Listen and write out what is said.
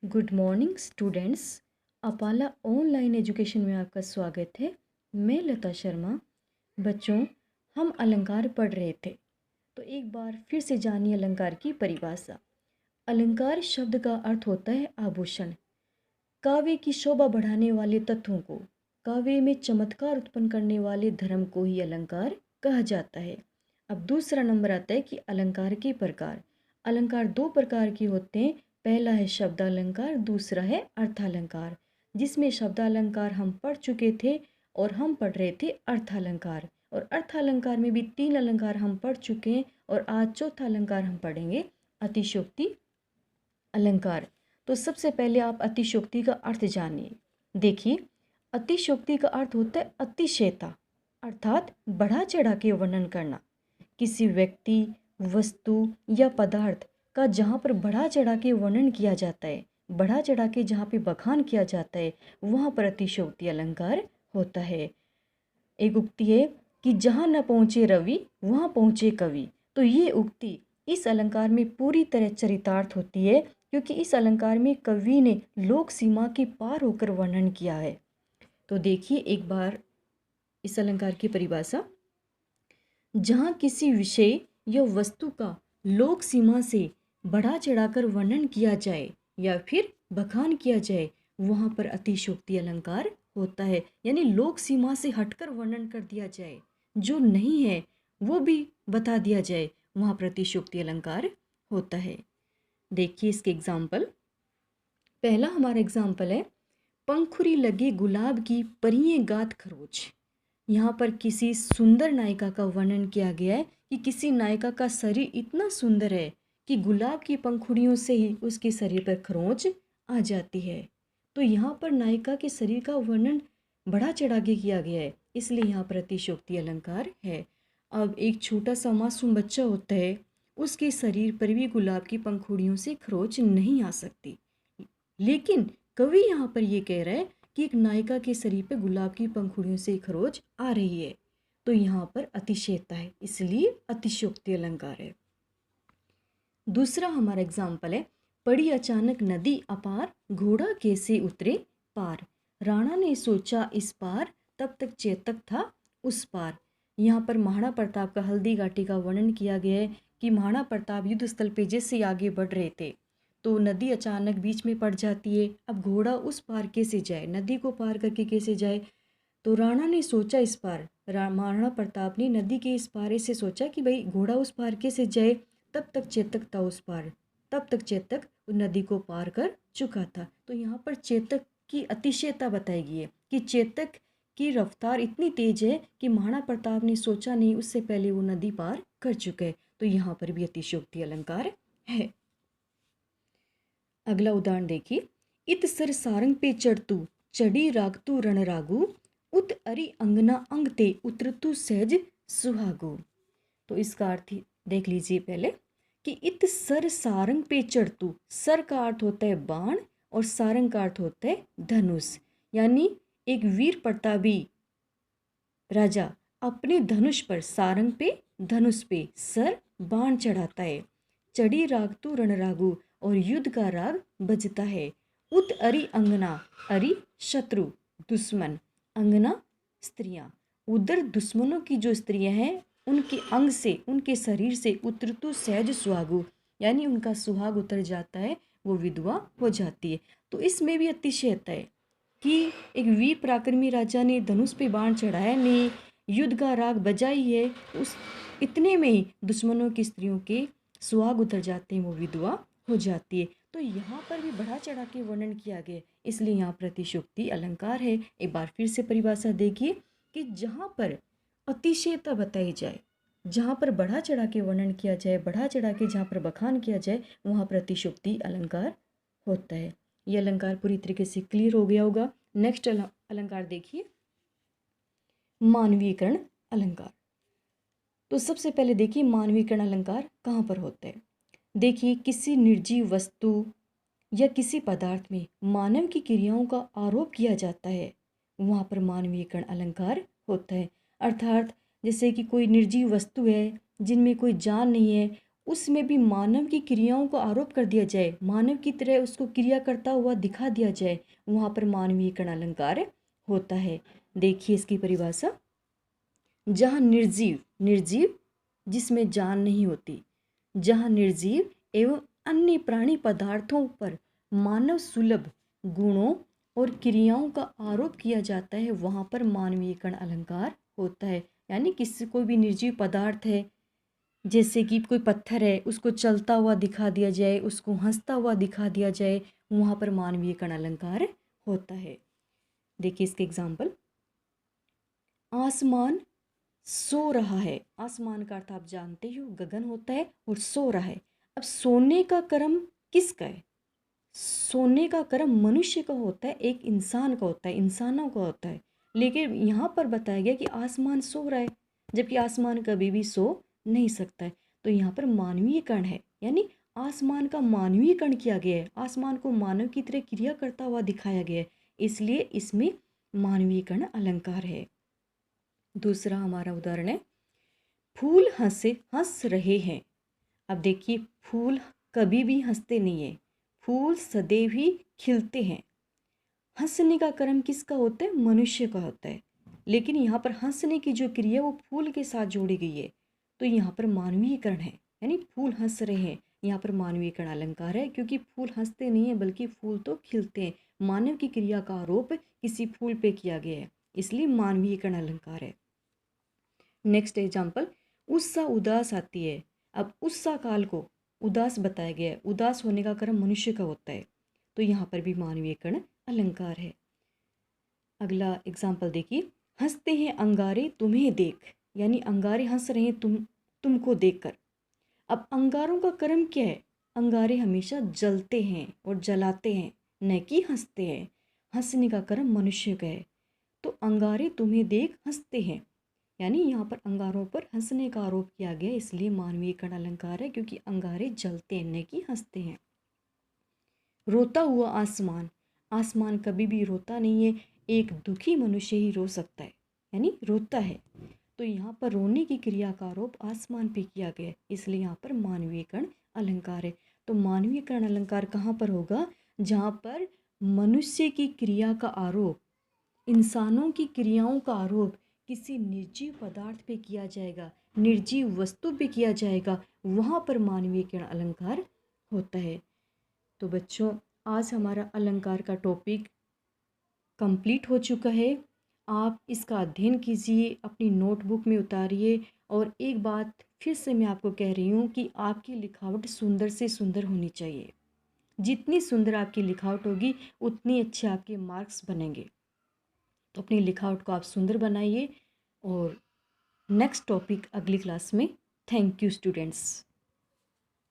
Good morning students. Apala online education में आपका स्वागत है। मैं लता शर्मा। बच्चों, हम अलंकार पढ़ रहे थे, तो एक बार फिर से जानिए अलंकार की परिभाषा। अलंकार शब्द का अर्थ होता है आभूषण। काव्य की शोभा बढ़ाने वाले तत्वों को, काव्य में चमत्कार उत्पन्न करने वाले धर्म को ही अलंकार कहा जाता है। अब दूसरा नंबर आता है कि अलंकार के प्रकार। अलंकार दो प्रकार के होते हैं। पहला है शब्दालंकार, दूसरा है अर्थालंकार। जिसमें शब्दालंकार हम पढ़ चुके थे और हम पढ़ रहे थे अर्थालंकार। और अर्थालंकार में भी 3 अलंकार हम पढ़ चुके हैं और आज चौथा अलंकार हम पढ़ेंगे, अतिशयोक्ति अलंकार। तो सबसे पहले आप अतिशयोक्ति का अर्थ जानिए। देखिए, अतिशयोक्ति का अर्थ होता है अतिशयता, अर्थात बढ़ा चढ़ा के वर्णन करना। किसी व्यक्ति, वस्तु या पदार्थ का जहाँ पर बढ़ा चढ़ा के वर्णन किया जाता है, बढ़ा चढ़ा के जहाँ पे बखान किया जाता है, वहाँ पर अतिशयोक्ति अलंकार होता है। एक उक्ति है कि जहाँ न पहुँचे रवि वहाँ पहुँचे कवि। तो ये उक्ति इस अलंकार में पूरी तरह चरितार्थ होती है, क्योंकि इस अलंकार में कवि ने लोक सीमा के पार होकर वर्णन किया है। तो देखिए एक बार इस अलंकार की परिभाषा। जहाँ किसी विषय या वस्तु का लोक सीमा से बढ़ा चढ़ाकर वर्णन किया जाए या फिर बखान किया जाए, वहाँ पर अतिशयोक्ति अलंकार होता है। यानी लोक सीमा से हटकर वर्णन कर दिया जाए, जो नहीं है वो भी बता दिया जाए, वहाँ पर अतिशयोक्ति अलंकार होता है। देखिए इसके एग्जाम्पल। पहला हमारा एग्जाम्पल है, पंखुरी लगे गुलाब की परियां गात खरोच। यहाँ पर किसी सुंदर नायिका का वर्णन किया गया है कि किसी नायिका का शरीर इतना सुंदर है कि गुलाब की पंखुड़ियों से ही उसके शरीर पर खरोंच आ जाती है। तो यहाँ पर नायिका के शरीर का वर्णन बढ़ा चढ़ा के किया गया है, इसलिए यहाँ पर अतिशयोक्ति अलंकार है। अब एक छोटा सा मासूम बच्चा होता है, उसके शरीर पर भी गुलाब की पंखुड़ियों से खरोंच नहीं आ सकती, लेकिन कवि यहाँ पर ये कह रहा है कि एक नायिका के शरीर पे गुलाब की पंखुड़ियों से खरोच आ रही है। तो यहाँ पर अतिशयता है, इसलिए अतिशयोक्ति अलंकार है। दूसरा हमारा एग्जाम्पल है, पड़ी अचानक नदी अपार, घोड़ा कैसे उतरे पार। राणा ने सोचा इस पार, तब तक चेतक था उस पार। यहाँ पर महाराणा प्रताप का हल्दी घाटी का वर्णन किया गया है कि महाराणा प्रताप युद्ध स्थल पे जैसे आगे बढ़ रहे थे तो नदी अचानक बीच में पड़ जाती है। अब घोड़ा उस पार कैसे जाए, नदी को पार करके कैसे जाए। तो राणा ने सोचा इस पार, महाराणा प्रताप ने नदी के इस पार से सोचा कि भाई घोड़ा उस पार कैसे जाए। तब तक चेतक था उस पार, तब तक चेतक नदी को पार कर चुका था। तो यहाँ पर चेतक की अतिशयता बताई गई है कि चेतक की रफ्तार इतनी तेज है कि महाराणा प्रताप ने सोचा नहीं, उससे पहले वो नदी पार कर चुके हैं। तो यहाँ पर भी अतिशयोक्ति अलंकार है। अगला उदाहरण देखिए, इत सर सारंग पे चढ़तू, चढ़ी रागतू रण रागू, उत अरि अंगना अंग ते उतरतु सहज सुहागू। तो इसका अर्थ देख लीजिए पहले कि इत सर सारंग पे चढ़तू। सर का अर्थ होता है बाण और सारंग का अर्थ होता है धनुष। यानी एक वीर प्रतापी राजा अपने धनुष पर, सारंग पे, धनुष पे सर बाण चढ़ाता है। चढ़ी रागतु रणरागु, और युद्ध का राग बजता है। उत अरि अंगना, अरि शत्रु, दुश्मन, अंगना स्त्रियां। उधर दुश्मनों की जो स्त्रियां हैं उनके अंग से, उनके शरीर से उतरतु सहज सुहागु, यानी उनका सुहाग उतर जाता है, वो विधवा हो जाती है। तो इसमें भी अतिशयता है कि एक वीर पराक्रमी राजा ने धनुष पे बाण चढ़ाया, ने युद्ध का राग बजाई है, उस इतने में ही दुश्मनों की स्त्रियों के सुहाग उतर जाते हैं, वो विधवा हो जाती है। तो यहाँ पर भी बढ़ा चढ़ा के वर्णन किया गया, इसलिए यहाँ प्रतिशोक्ति अलंकार है। एक बार फिर से परिभाषा देखिए कि जहाँ पर अतिशयता बताई जाए, जहाँ पर बढ़ा चढ़ा के वर्णन किया जाए, बढ़ा चढ़ा के जहाँ पर बखान किया जाए, वहाँ प्रतिशोक्ति अलंकार होता है। ये अलंकार पूरी तरीके से क्लियर हो गया होगा। नेक्स्ट अलंकार देखिए, मानवीकरण अलंकार। तो सबसे पहले देखिए मानवीकरण अलंकार कहाँ पर होता है। देखिए, किसी निर्जीव वस्तु या किसी पदार्थ में मानव की क्रियाओं का आरोप किया जाता है, वहाँ पर मानवीकरण अलंकार होता है। अर्थात जैसे कि कोई निर्जीव वस्तु है जिनमें कोई जान नहीं है, उसमें भी मानव की क्रियाओं को आरोप कर दिया जाए, मानव की तरह उसको क्रिया करता हुआ दिखा दिया जाए, वहाँ पर मानवीयकरण अलंकार होता है। देखिए इसकी परिभाषा। जहाँ निर्जीव, निर्जीव जिसमें जान नहीं होती, जहाँ निर्जीव एवं अन्य प्राणी पदार्थों पर मानव सुलभ गुणों और क्रियाओं का आरोप किया जाता है, वहाँ पर मानवीयकरण अलंकार होता है। यानी किसी कोई भी निर्जीव पदार्थ है, जैसे कि कोई पत्थर है, उसको चलता हुआ दिखा दिया जाए, उसको हंसता हुआ दिखा दिया जाए, वहाँ पर मानवीयकरण अलंकार होता है। देखिए इसके एग्जाम्पल। आसमान सो रहा है। आसमान का अर्थ आप जानते हो गगन होता है, और सो रहा है। अब सोने का कर्म किसका है? सोने का कर्म मनुष्य का होता है, एक इंसान का होता है, इंसानों का होता है। लेकिन यहाँ पर बताया गया कि आसमान सो रहा है, जबकि आसमान कभी भी सो नहीं सकता है। तो यहाँ पर मानवीयकरण है, यानी आसमान का मानवीयकरण किया गया है, आसमान को मानव की तरह क्रिया करता हुआ दिखाया गया है, इसलिए इसमें मानवीयकरण अलंकार है। दूसरा हमारा उदाहरण है, फूल हंस रहे हैं। अब देखिए, फूल कभी भी हंसते नहीं है, फूल सदैव ही खिलते हैं। हंसने का कर्म किसका होता है? मनुष्य का होता है। लेकिन यहाँ पर हंसने की जो क्रिया वो फूल के साथ जोड़ी गई है, तो यहाँ पर मानवीयकरण है, यानी फूल हंस रहे हैं, यहाँ पर मानवीयकरण अलंकार है, क्योंकि फूल हंसते नहीं है बल्कि फूल तो खिलते हैं। मानव की क्रिया का आरोप किसी फूल पे किया गया है, इसलिए मानवीयकरण अलंकार है। नेक्स्ट एग्जाम्पल, उत्साह उदास आती है। अब उत्साह काल को उदास बताया गया है, उदास होने का कर्म मनुष्य का होता है, तो यहाँ पर भी मानवीयकरण अलंकार है। अगला एग्जाम्पल देखिए, हंसते हैं अंगारे तुम्हें देख, यानी अंगारे हंस रहे हैं तुमको देखकर। अब अंगारों का कर्म क्या है? अंगारे हमेशा जलते हैं और जलाते हैं, न कि हंसते हैं। हंसने का कर्म मनुष्य का है, तो अंगारे तुम्हें देख हंसते हैं, यानी यहाँ पर अंगारों पर हंसने का आरोप किया गया, इसलिए मानवीयकरण अलंकार है, क्योंकि अंगारे जलते हैं न कि हंसते हैं। रोता हुआ आसमान, आसमान कभी भी रोता नहीं है, एक दुखी मनुष्य ही रो सकता है, यानी रोता है, तो यहाँ पर रोने की क्रिया का आरोप आसमान पे किया गया है, इसलिए यहाँ पर मानवीयकरण अलंकार है। तो मानवीयकरण अलंकार कहाँ पर होगा? जहाँ पर मनुष्य की क्रिया का आरोप, इंसानों की क्रियाओं का आरोप किसी निर्जीव पदार्थ पे किया जाएगा, निर्जीव वस्तु पे किया जाएगा, वहाँ पर मानवीयकरण अलंकार होता है। तो बच्चों, आज हमारा अलंकार का टॉपिक कंप्लीट हो चुका है। आप इसका अध्ययन कीजिए, अपनी नोटबुक में उतारिए, और एक बात फिर से मैं आपको कह रही हूँ कि आपकी लिखावट सुंदर से सुंदर होनी चाहिए। जितनी सुंदर आपकी लिखावट होगी उतनी अच्छे आपके मार्क्स बनेंगे। तो अपनी लिखावट को आप सुंदर बनाइए, और नेक्स्ट टॉपिक अगली क्लास में। Thank you students.